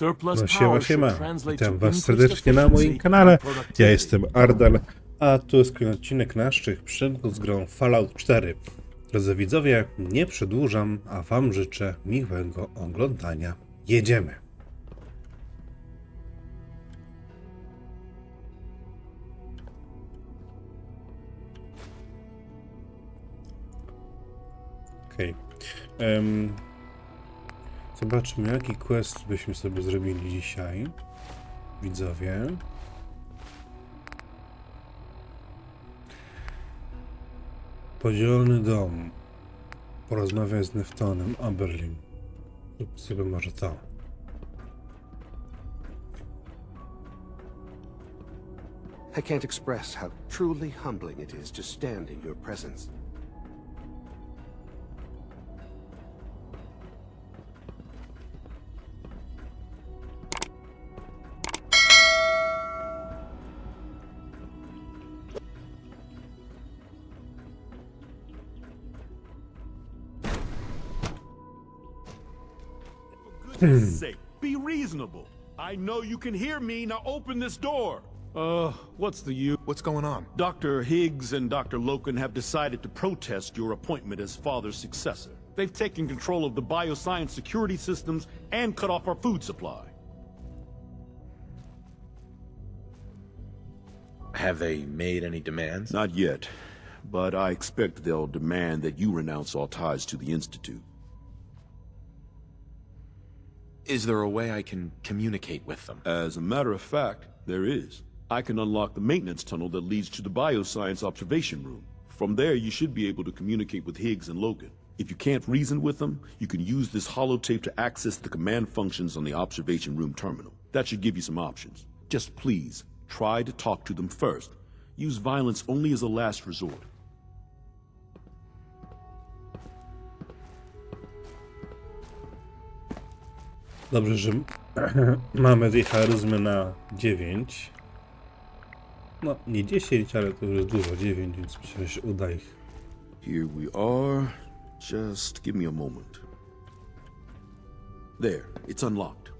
No siema. Witam was serdecznie na moim kanale. Ja jestem Ardal, a tu jest kolejny odcinek naszych przygód z grą Fallout 4. Drodzy widzowie, nie przedłużam, a wam życzę miłego oglądania. Jedziemy! Okej. Zobaczmy, jaki quest byśmy sobie zrobili dzisiaj, widzowie. Podzielony dom. Porozmawiaj z Neftonem Oberlin. Zrób sobie może to. I can't express how truly humbling it is to stand in your presence. For goodness sake, be reasonable. I know you can hear me. Now open this door. What's the use? What's going on? Dr. Higgs and Dr. Loken have decided to protest your appointment as father's successor. They've taken control of the bioscience security systems and cut off our food supply. Have they made any demands? Not yet, but I expect they'll demand that you renounce all ties to the Institute. Is there a way I can communicate with them? As a matter of fact, there is. I can unlock the maintenance tunnel that leads to the bioscience observation room. From there, you should be able to communicate with Higgs and Logan. If you can't reason with them, you can use this holotape to access the command functions on the observation room terminal. That should give you some options. Just please, try to talk to them first. Use violence only as a last resort. Dobrze, że mamy tej charyzmy na 9. No, nie 10, ale to już jest dużo, 9, więc myślę, że się uda ich. Here we are. Just give me a moment. There, it's unlocked.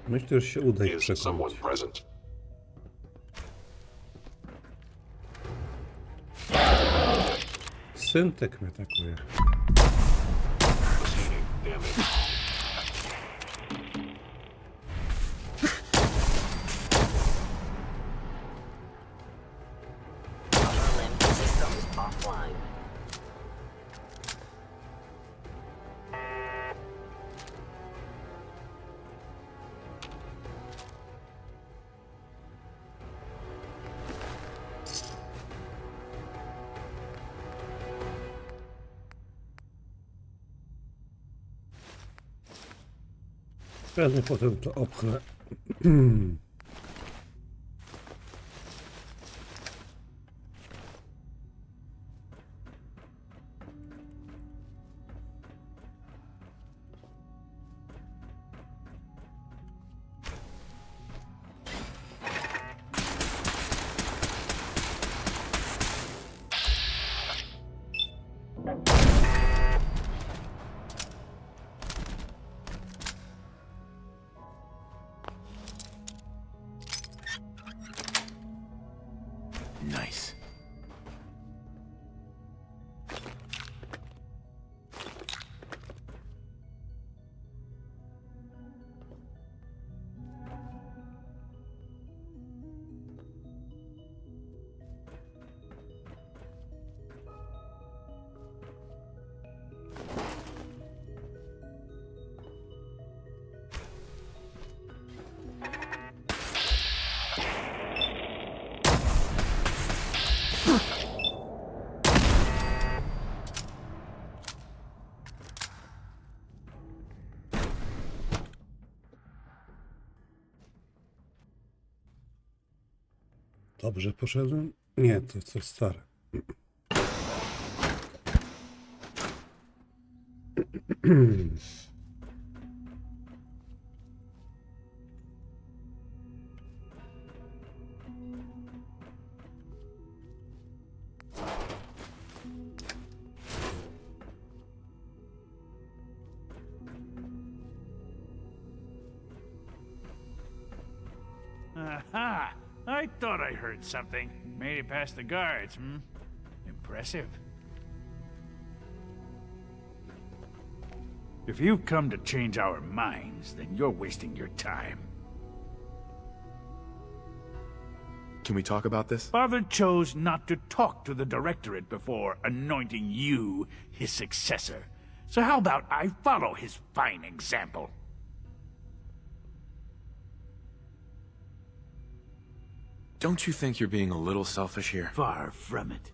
Myślę, że się uda ich Is przekonać. someone present? Syntek mnie atakuje. Proceeding. Damage. Systems offline. Pewnie potem to opchnę. Nice. Dobrze poszedłem? Nie, to jest coś stare. Aha! I thought I heard something. Made it past the guards, hmm? Impressive. If you've come to change our minds, then you're wasting your time. Can we talk about this? Father chose not to talk to the Directorate before anointing you his successor. So how about I follow his fine example? Don't you think you're being a little selfish here? Far from it.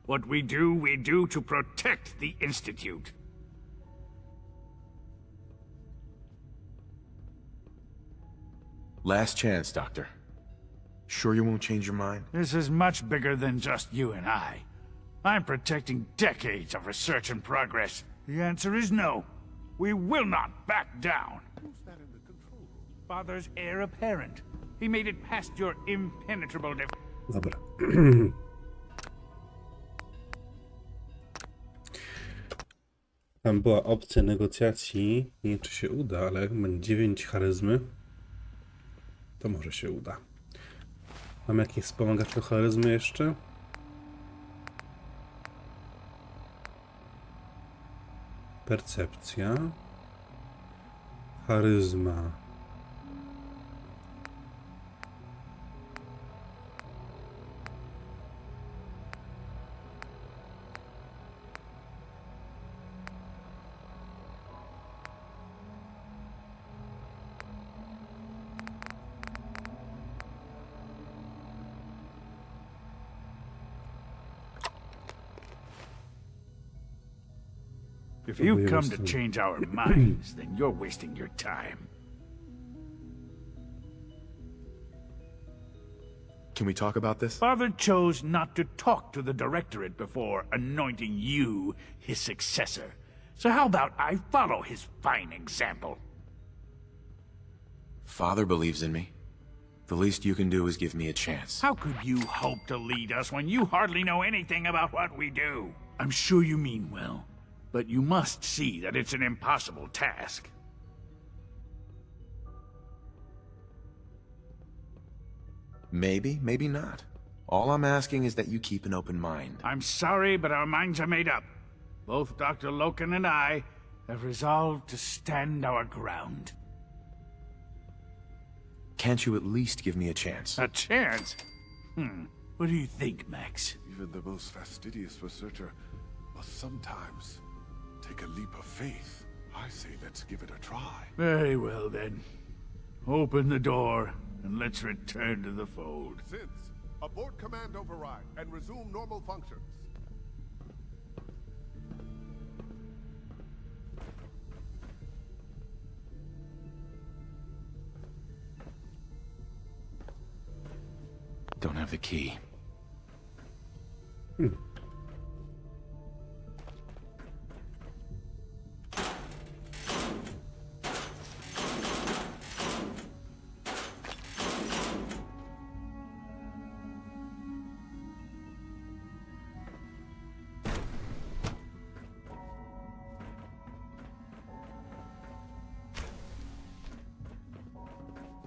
What we do to protect the Institute. Last chance, Doctor. Sure you won't change your mind? This is much bigger than just you and I. I'm protecting decades of research and progress. The answer is no. We will not back down. Father's heir apparent. He made it past your impenetrable Dobra. Tam była opcja negocjacji. Nie wiem, czy się uda, ale jak mam 9 charyzmy, to może się uda. Mam jakieś wspomagacze charyzmy jeszcze? Percepcja. Charyzma. If you come to change our minds, then you're wasting your time. Can we talk about this? Father chose not to talk to the Directorate before anointing you his successor. So how about I follow his fine example? Father believes in me. The least you can do is give me a chance. How could you hope to lead us when you hardly know anything about what we do? I'm sure you mean well, but you must see that it's an impossible task. Maybe, maybe not. All I'm asking is that you keep an open mind. I'm sorry, but our minds are made up. Both Dr. Loken and I have resolved to stand our ground. Can't you at least give me a chance? A chance? What do you think, Max? Even the most fastidious researcher must sometimes take a leap of faith. I say let's give it a try. Very well, then. Open the door, and let's return to the fold. Since, abort command override and resume normal functions. Don't have the key.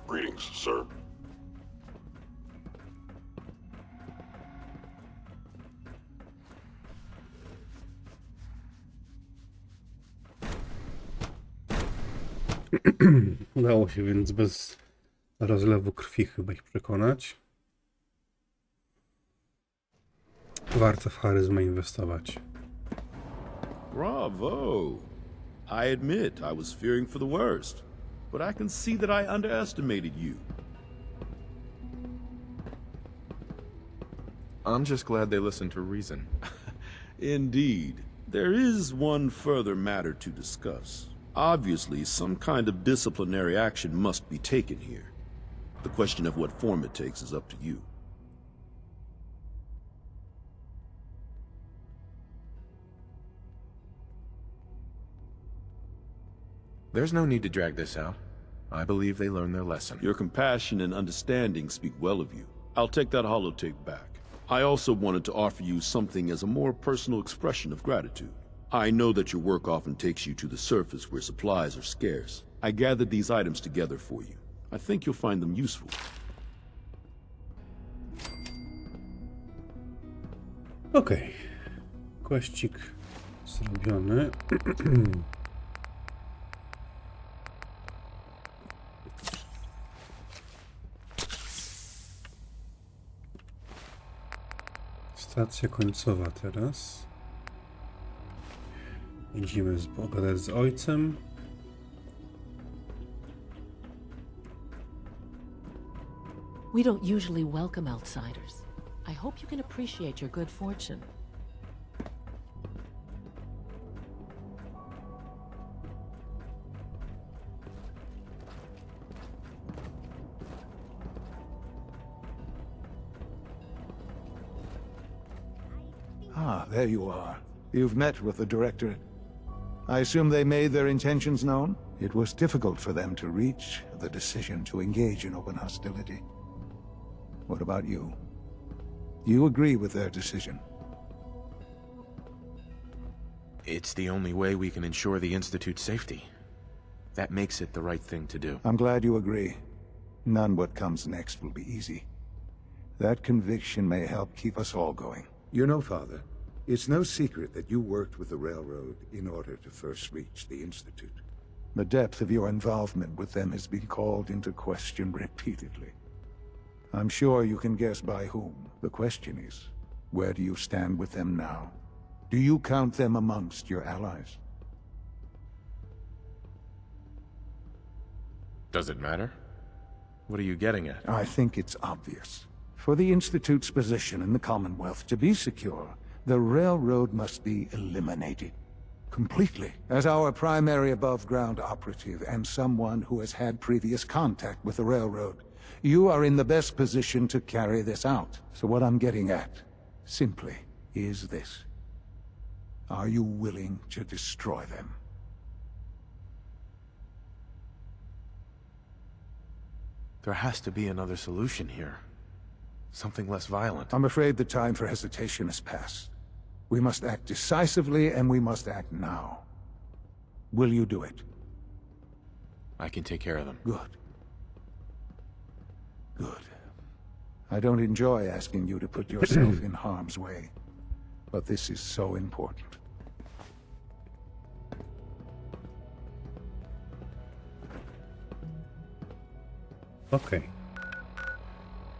Greetings, sir. Udało się więc bez rozlewu krwi chyba ich przekonać. Warto w charyzmę inwestować. Bravo! I admit I was fearing for the worst, but I can see that I underestimated you. I'm just glad they listened to reason. Indeed. There is one further matter to discuss. Obviously, some kind of disciplinary action must be taken here. The question of what form it takes is up to you. There's no need to drag this out. I believe they learned their lesson. Your compassion and understanding speak well of you. I'll take that holotape back. I also wanted to offer you something as a more personal expression of gratitude. I know that your work often takes you to the surface where supplies are scarce. I gathered these items together for you. I think you'll find them useful. Okej. Questik zrobiony. Stacja końcowa teraz. Idziemy pogadać z ojcem. We don't usually welcome outsiders. I hope you can appreciate your good fortune. Ah, there you are. You've met with the director. I assume they made their intentions known? It was difficult for them to reach the decision to engage in open hostility. What about you? Do you agree with their decision? It's the only way we can ensure the Institute's safety. That makes it the right thing to do. I'm glad you agree. None what comes next will be easy. That conviction may help keep us all going. You know, Father, it's no secret that you worked with the Railroad in order to first reach the Institute. The depth of your involvement with them has been called into question repeatedly. I'm sure you can guess by whom. The question is, where do you stand with them now? Do you count them amongst your allies? Does it matter? What are you getting at? I think it's obvious. For the Institute's position in the Commonwealth to be secure, the Railroad must be eliminated. Completely. As our primary above-ground operative and someone who has had previous contact with the Railroad, you are in the best position to carry this out. So what I'm getting at, simply, is this. Are you willing to destroy them? There has to be another solution here. Something less violent. I'm afraid the time for hesitation has passed. We must act decisively, and we must act now. Will you do it? I can take care of them. Good. Good. I don't enjoy asking you to put yourself in harm's way, but this is so important. Okej.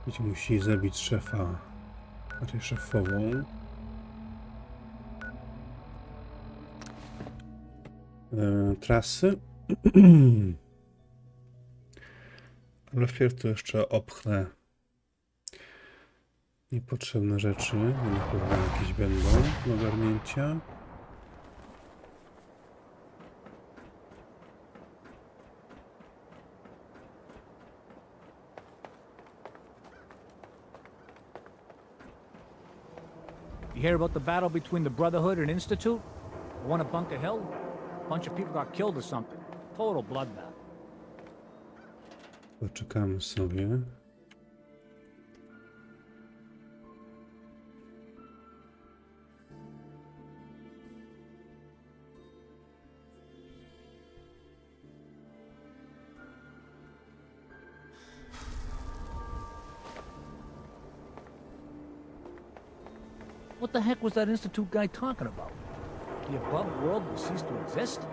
Będziemy musieli zabić szefa, raczej szefową. Trasy. Ale wpierw to jeszcze opchnę niepotrzebne rzeczy. Na pewno jakieś będą do ogarnięcia. You hear about the battle between the Brotherhood and Institute? The one at Bunker Hill? A bunch of people got killed or something. Total bloodbath. Poczekamy sobie. What the heck was that Institute guy talking about? The above world will cease to exist?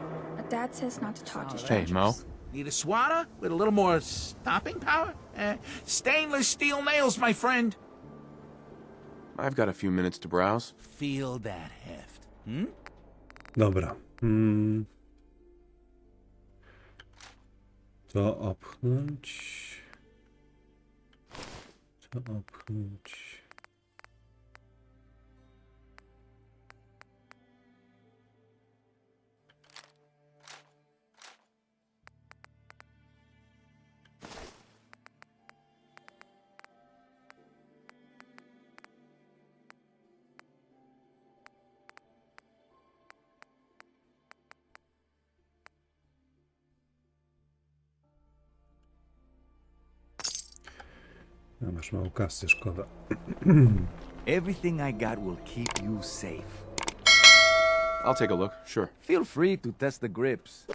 Dad says not to talk to Hey, strangers. Mo. Need a swatter with a little more stopping power? Stainless steel nails, my friend. I've got a few minutes to browse. Feel that heft. Dobra. To opchnąć. To opchnąć. No, masz mało kasy, szkoda. Everything I got will keep you safe. I'll take a look, sure. Feel free to test the grips.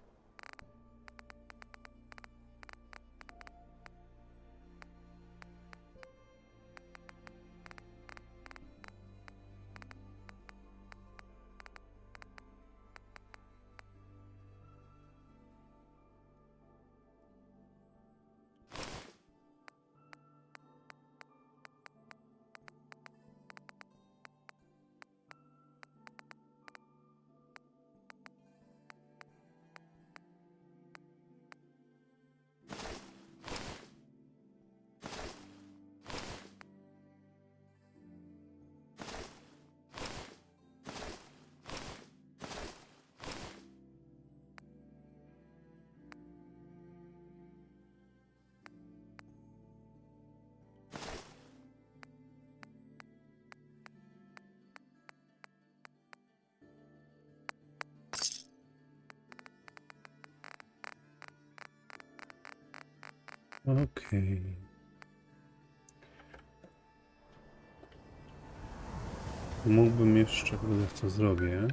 Okej. Mógłbym jeszcze, co zrobię.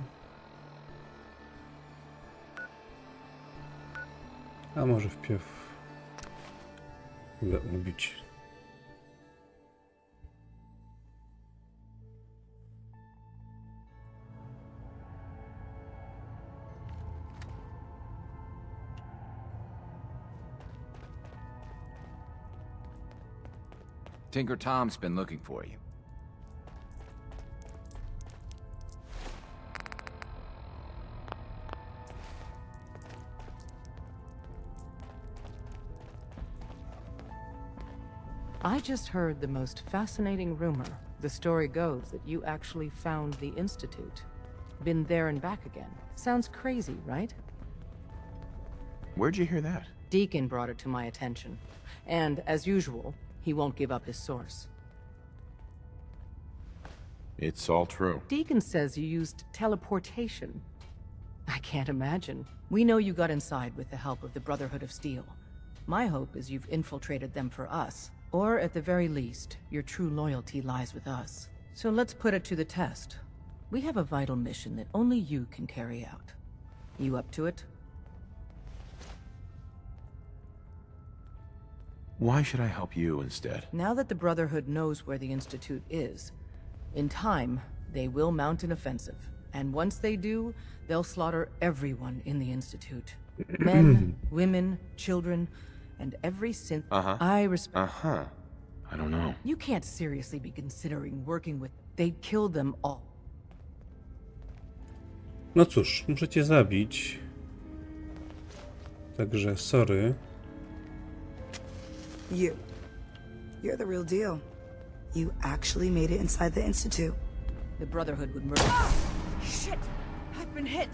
A może wpierw ubić. Tinker Tom's been looking for you. I just heard the most fascinating rumor. The story goes that you actually found the Institute. Been there and back again. Sounds crazy, right? Where'd you hear that? Deacon brought it to my attention. And, as usual, he won't give up his source. It's all true. Deacon says you used teleportation. I can't imagine. We know you got inside with the help of the Brotherhood of Steel. My hope is you've infiltrated them for us. Or, at the very least, your true loyalty lies with us. So let's put it to the test. We have a vital mission that only you can carry out. You up to it? Why should I help you instead? Now that the Brotherhood knows where the Institute is, in time, they will mount an offensive. And once they do, they'll slaughter everyone in the Institute. Men, women, children, and every synth I respect. I don't know. You can't seriously be considering working with... They'd kill them all. No cóż, muszę cię zabić. Także sorry. You're the real deal. You actually made it inside the Institute. The Brotherhood would murder... Shit! I've been hit!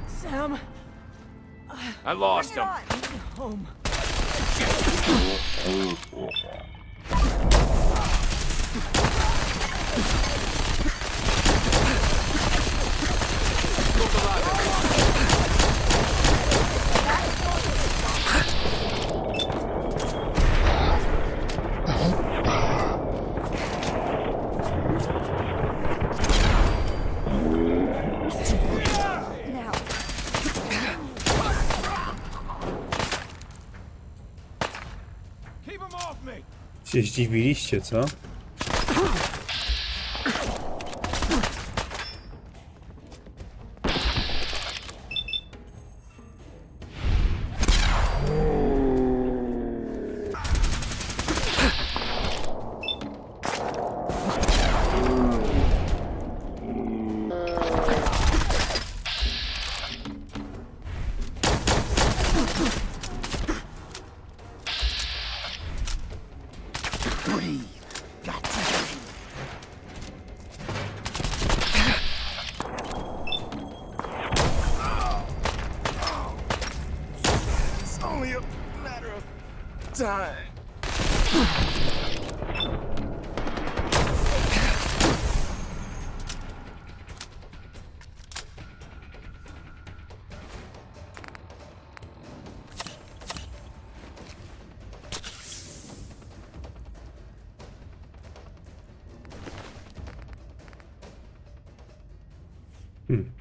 Sam! I lost him. Home. Się zdziwiliście, co?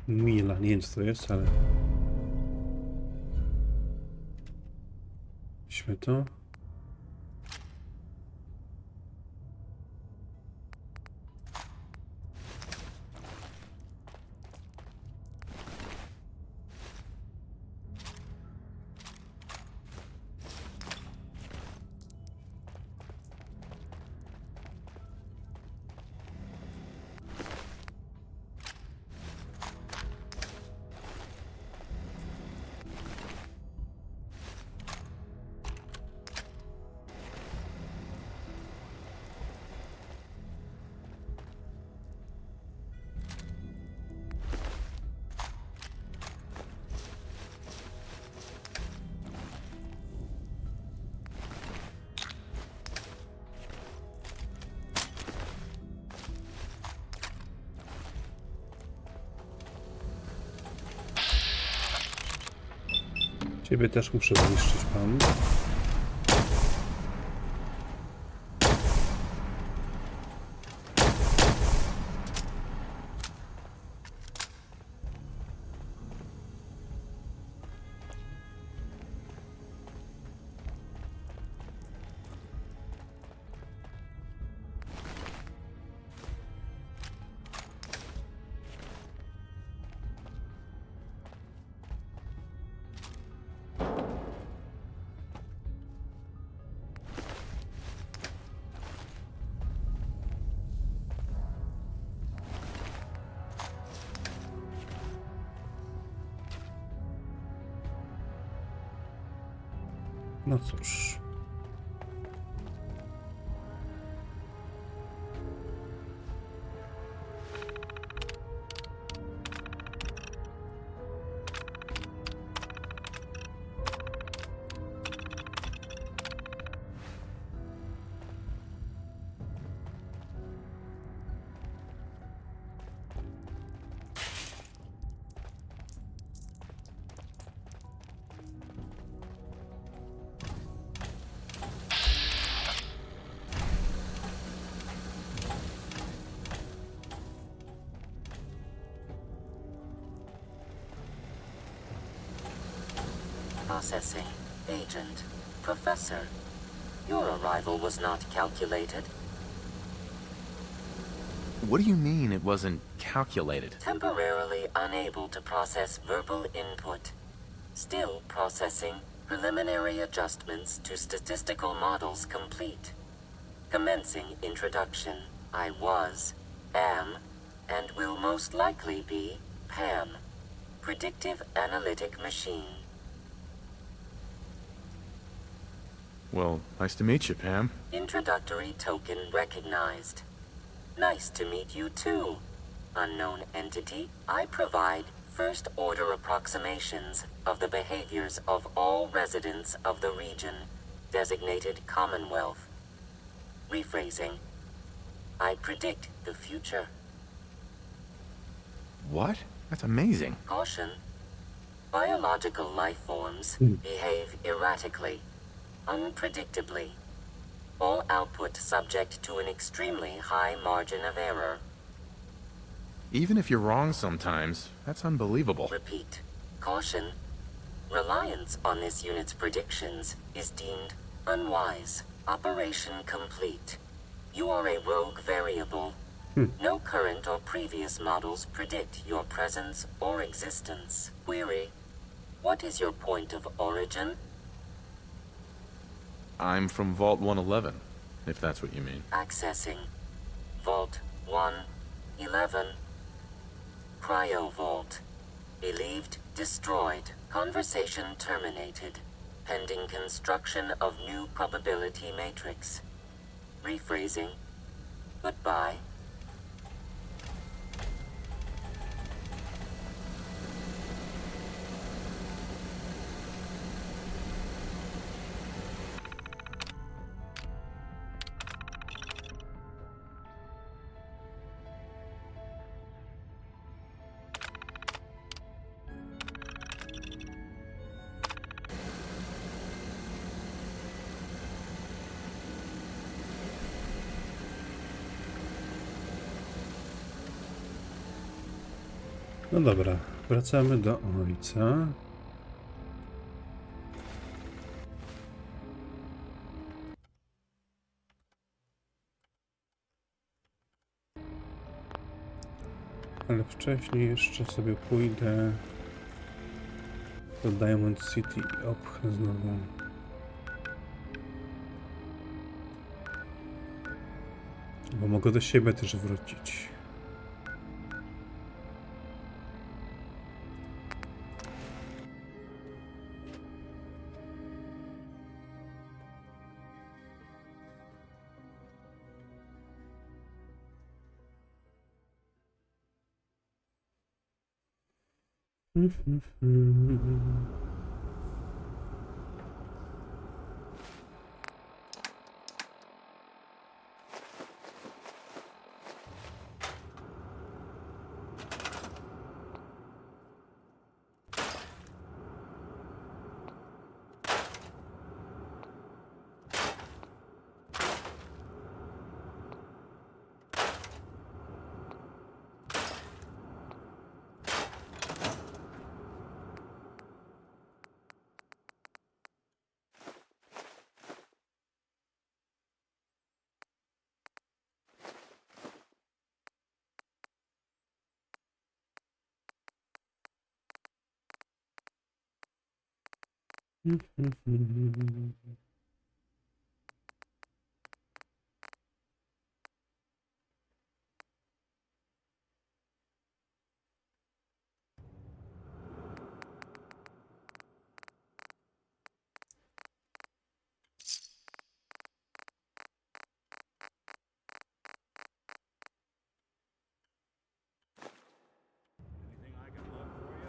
Mila, nie wiem co to jest, ale... Weźmy to. Ciebie też muszę zniszczyć, pan. No cóż. Processing. Agent. Professor. Your arrival was not calculated. What do you mean it wasn't calculated? Temporarily unable to process verbal input. Still processing. Preliminary adjustments to statistical models complete. Commencing introduction. I was, am, and will most likely be, Pam. Predictive analytic machine. Well, nice to meet you, Pam. Introductory token recognized. Nice to meet you too. Unknown entity, I provide first-order approximations of the behaviors of all residents of the region, designated Commonwealth. Rephrasing. I predict the future. What? That's amazing. Caution. Biological life forms behave erratically, unpredictably. All output subject to an extremely high margin of error. Even if you're wrong sometimes, that's unbelievable. Repeat. Caution. Reliance on this unit's predictions is deemed unwise. Operation complete. You are a rogue variable. No current or previous models predict your presence or existence. Query. What is your point of origin? I'm from Vault 111, if that's what you mean. Accessing. Vault 111. Cryo Vault. Believed destroyed. Conversation terminated. Pending construction of new probability matrix. Rephrasing. Goodbye. No dobra, wracamy do ojca. Ale wcześniej jeszcze sobie pójdę do Diamond City i opchnę znowu. Bo mogę do siebie też wrócić.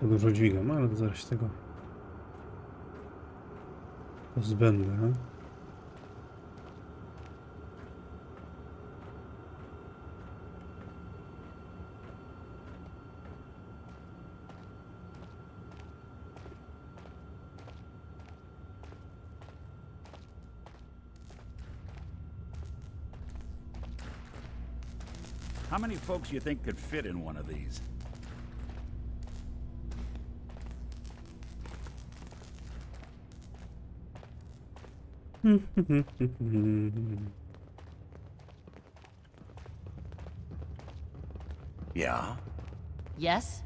Dużo dźwigam, ale zaraz się tego pozbędę. How many folks you think could fit in one of these? Yeah? Yes?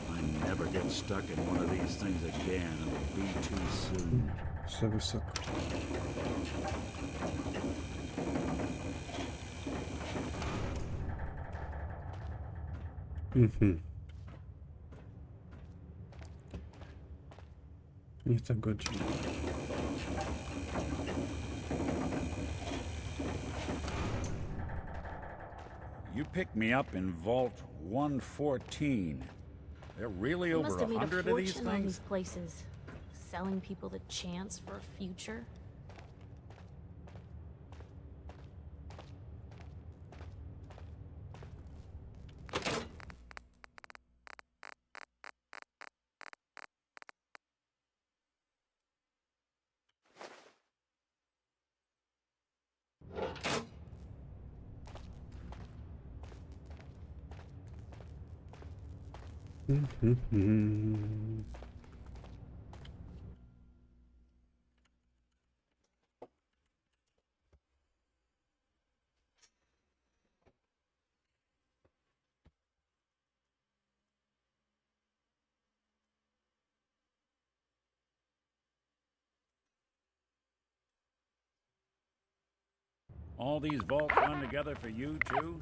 I never get stuck in one of these things again. It'll be too soon. Za wysoko. Nie ta godzina. You picked me up in Vault 114. There are really over Must have made a 100 of these fortune on these things? places, selling people the chance for a future. All these vaults run together for you, too?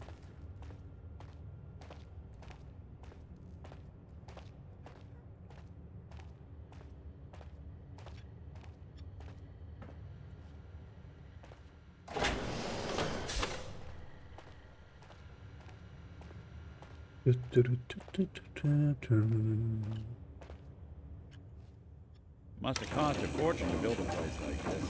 Must have cost a fortune to build a place like this.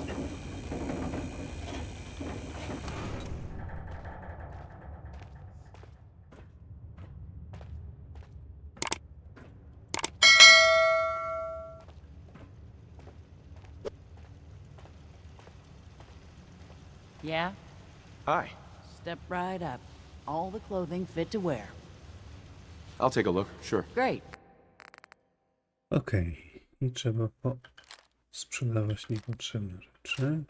Yeah? Hi. Step right up. All the clothing fit to wear. I'll take a look, sure. Great. Okej. I trzeba sprzedawać niepotrzebne rzeczy.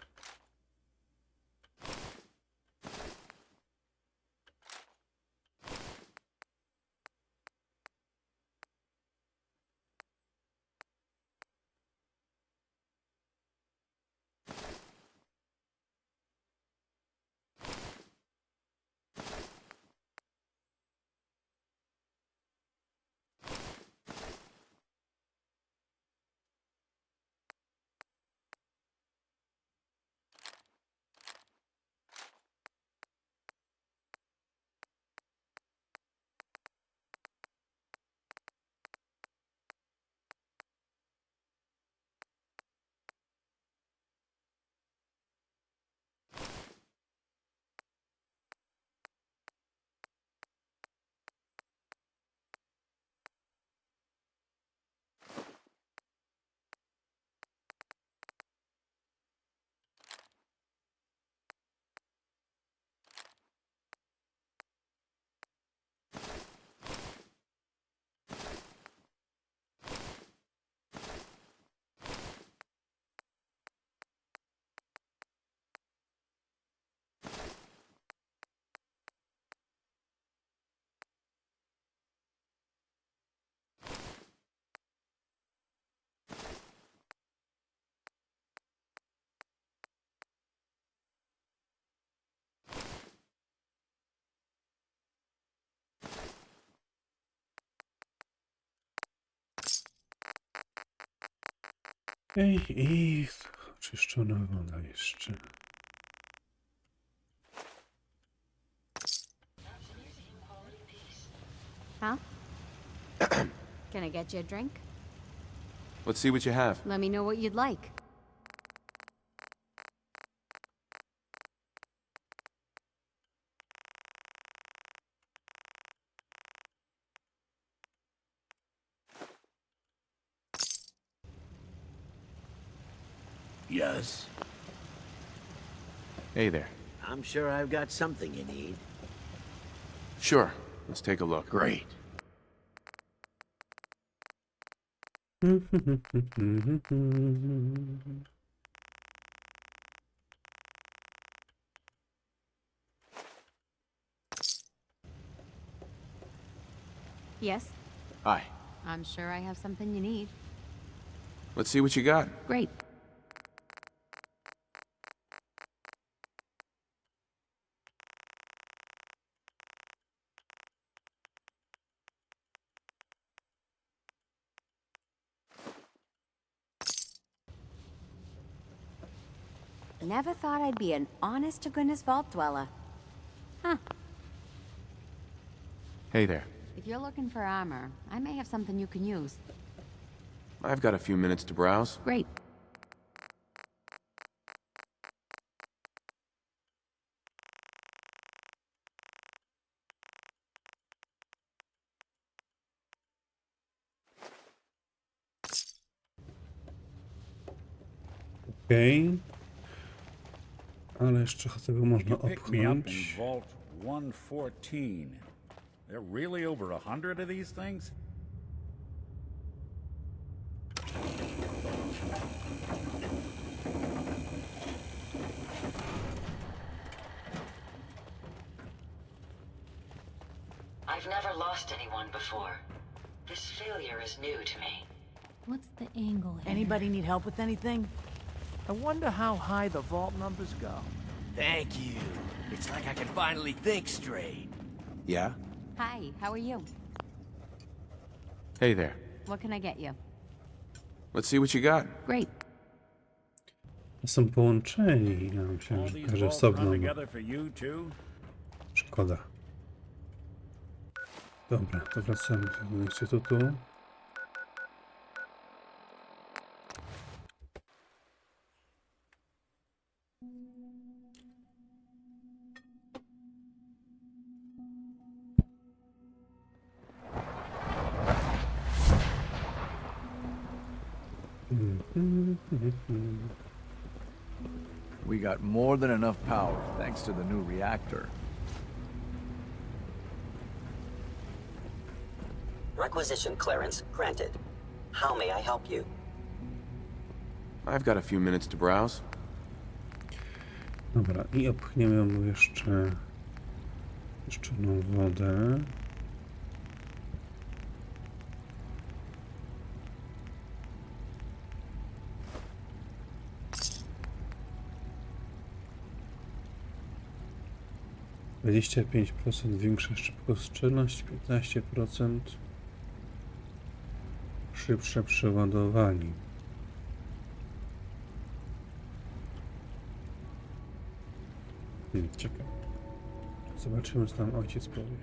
I oczyszczona woda jeszcze. Huh? Can I get you a drink? Let's see what you have. Let me know what you'd like. Yes. Hey there. I'm sure I've got something you need. Sure. Let's take a look. Great. Yes? Hi. I'm sure I have something you need. Let's see what you got. Great. Never thought I'd be an honest-to-goodness vault dweller. Huh. Hey there. If you're looking for armor, I may have something you can use. I've got a few minutes to browse. Great. Okej. Ale jeszcze tego można Pick me up in opchnąć. Vault 114. There really over 100 of these things? I've never lost anyone before. This failure is new to me. What's the angle here? Anybody need help with anything? I wonder how high the vault numbers go. Thank you. It's like I can finally think straight. Yeah? Hi, how are you? Hey there. What can I get you? Let's see what you got. Great. Są połączeni. Ja myślałem, że każdy osobno. Together for you too? Szkoda. Dobra, to wracamy do instytutu. We got more than enough power, thanks to the new reactor. Requisition clearance granted. How may I help you? I've got a few minutes to browse. Dobra, i opchniemy mu jeszcze wodę. - 25% większa szybkostrzelność, 15% szybsze przeładowanie. Czekaj. Zobaczymy, co tam ojciec powie.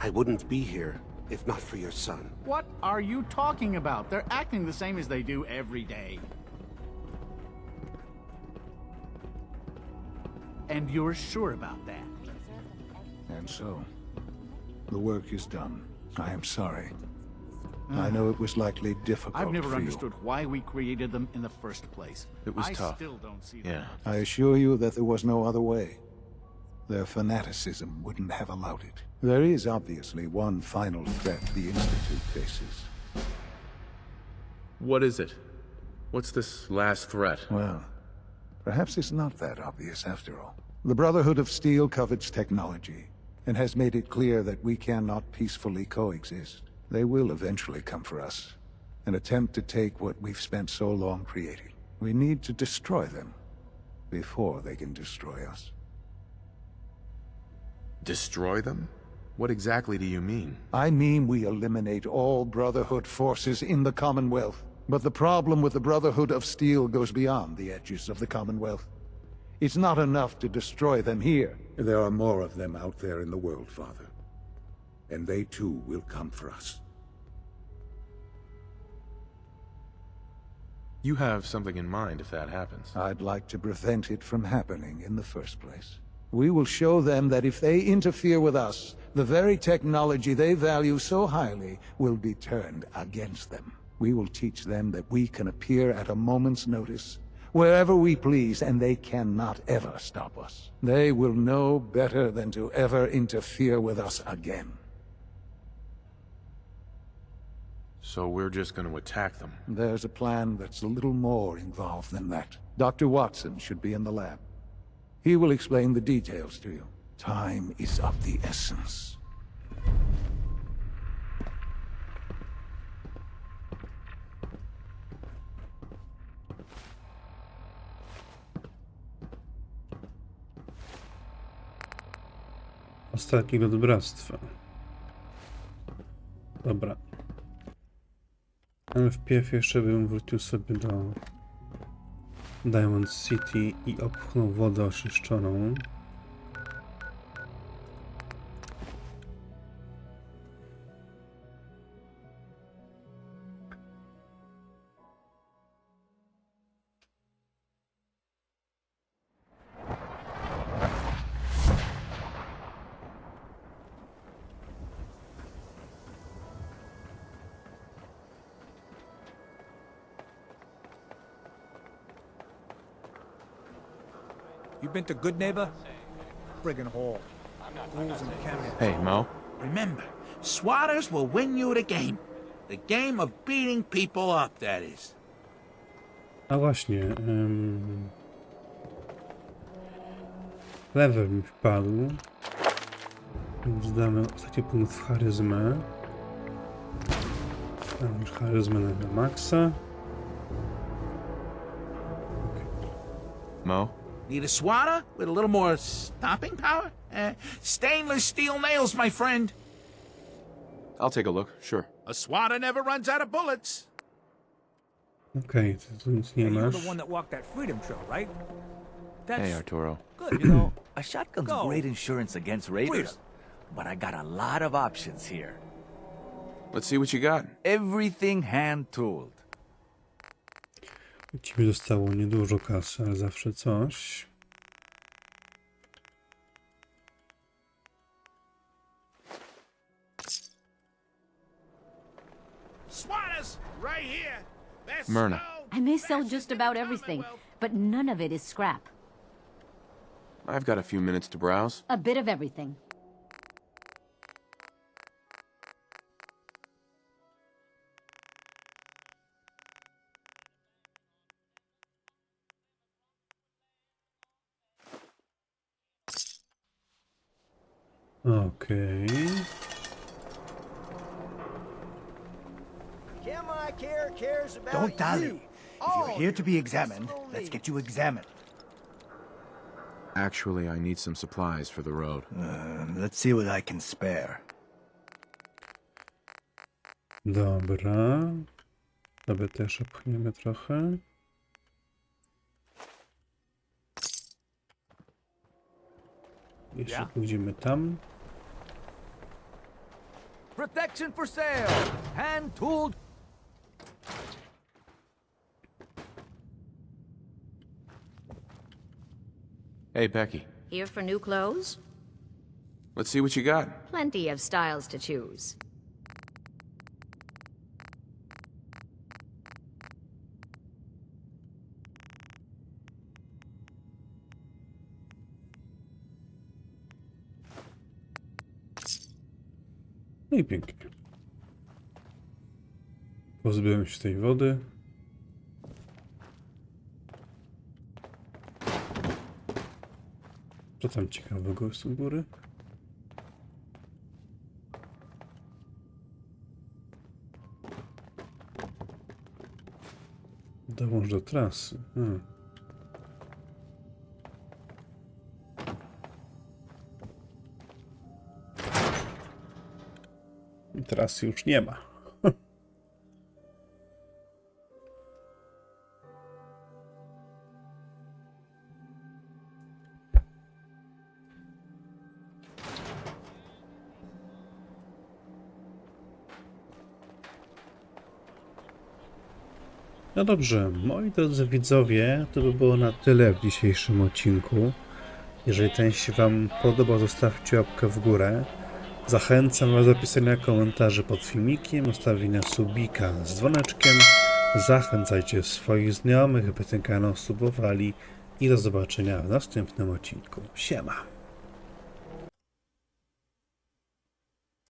I wouldn't be here if not for your son. What are you talking about? They're acting the same as they do every day. And you're sure about that? And so, the work is done. I am sorry. I know it was likely difficult I've never for you. understood why we created them in the first place. It was I tough. still don't see Yeah. that. I assure you that there was no other way. Their fanaticism wouldn't have allowed it. There is obviously one final threat the Institute faces. What is it? What's this last threat? Well, perhaps it's not that obvious after all. The Brotherhood of Steel covets technology, and has made it clear that we cannot peacefully coexist. They will eventually come for us, and attempt to take what we've spent so long creating. We need to destroy them, before they can destroy us. Destroy them? What exactly do you mean? I mean we eliminate all Brotherhood forces in the Commonwealth. But the problem with the Brotherhood of Steel goes beyond the edges of the Commonwealth. It's not enough to destroy them here. There are more of them out there in the world, Father. And they too will come for us. You have something in mind if that happens. I'd like to prevent it from happening in the first place. We will show them that if they interfere with us, the very technology they value so highly will be turned against them. We will teach them that we can appear at a moment's notice, wherever we please, and they cannot ever stop us. They will know better than to ever interfere with us again. So we're just going to attack them? There's a plan that's a little more involved than that. Dr. Watson should be in the lab. He will explain the details to you. Time is of the essence. Ostatniego dobractwa. Dobra. Ale wpierw jeszcze bym wrócił sobie do Diamond City i opchnął wodę oczyszczoną. You been to Good Neighbor? Friggin' hall. Ghouls and cameos. Hey, Mo. Remember, swatters will win you the game. The game of beating people up, that is. A właśnie. Level mi wpadł. Więc damy ostatni punkt w charyzmę. Damy już charyzmę na maksa. Mo? Need a swatter with a little more stopping power? Stainless steel nails, my friend. I'll take a look, sure. A swatter never runs out of bullets. Okej, to tu nic nie Hey, you're masz. the one that walked that freedom trail, right? That's Hey, Arturo. good. You know, a shotgun's Go. great insurance against raiders. But I got a lot of options here. Let's see what you got. Everything hand-tooled. Ci mi zostało niedużo kasy, ale zawsze coś. Swatters, right here. Myrna. I may sell just about everything, but none of it is scrap. I've got a few minutes to browse. A bit of everything. Okej. Don't dally. If you're here to be examined, let's get you examined. Actually, I need some supplies for the road. Let's see what I can spare. Dobra. Sobie też opchniemy trochę. Jeszcze pójdziemy tam. Protection for sale. Hand-tooled. Hey, Becky. Here for new clothes? Let's see what you got. Plenty of styles to choose. No i pięknie. Pozbyłem się tej wody. Co tam ciekawego jest u góry? Dołącz do trasy. I trasy już nie ma. No dobrze, moi drodzy widzowie, to by było na tyle w dzisiejszym odcinku. Jeżeli ten się Wam podobał, zostawcie łapkę w górę. Zachęcam Was do pisania komentarzy pod filmikiem, ustawienia subika z dzwoneczkiem. Zachęcajcie swoich znajomych, by ten kanał subowali i do zobaczenia w następnym odcinku. Siema!